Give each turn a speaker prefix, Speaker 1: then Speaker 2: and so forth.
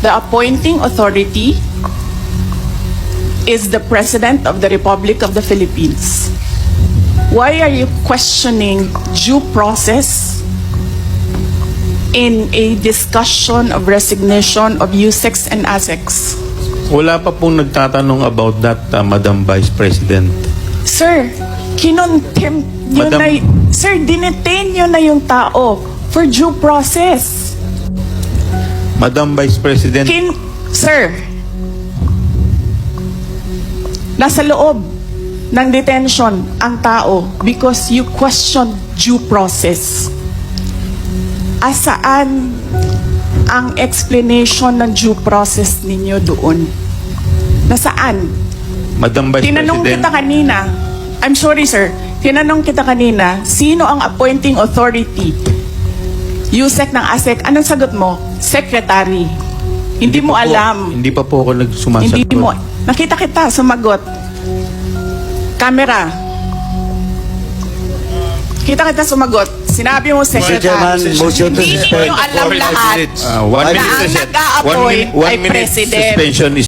Speaker 1: The appointing authority is the President of the Republic of the Philippines. Why are you questioning due process in a discussion of resignation of USECs and ASECs?
Speaker 2: Wala pa pong nagtatanong about that, Madam Vice President.
Speaker 1: Sir, kinontempt nyo
Speaker 2: Madam-
Speaker 1: na, sir, dinetain nyo na yung tao for due process.
Speaker 2: Madam Vice President,
Speaker 1: Sir, nasa loob ng detention ang tao because you question due process. Asaan ang explanation ng due process ninyo doon? Nasaan?
Speaker 2: Madam Vice
Speaker 1: Tinanong
Speaker 2: President,
Speaker 1: kita kanina, I'm sorry sir, tinanong kita kanina, sino ang appointing authority? USEC ng ASEC, anong sagot mo? Secretary. Hindi mo
Speaker 2: pa po-
Speaker 1: alam.
Speaker 2: Hindi pa po ako nagsumasagot.
Speaker 1: Hindi mo. Nakita kita, sumagot. Camera. Kita kita sumagot. Sinabi mo,
Speaker 3: Chairman,
Speaker 1: Secretary.
Speaker 3: motion to
Speaker 1: Hindi
Speaker 3: suspend.
Speaker 1: ninyo alam lahat
Speaker 2: One
Speaker 1: na
Speaker 2: minute,
Speaker 1: ang
Speaker 2: President.
Speaker 1: nag-a-appoint
Speaker 2: One
Speaker 1: ay
Speaker 2: minute
Speaker 1: President.
Speaker 2: suspension is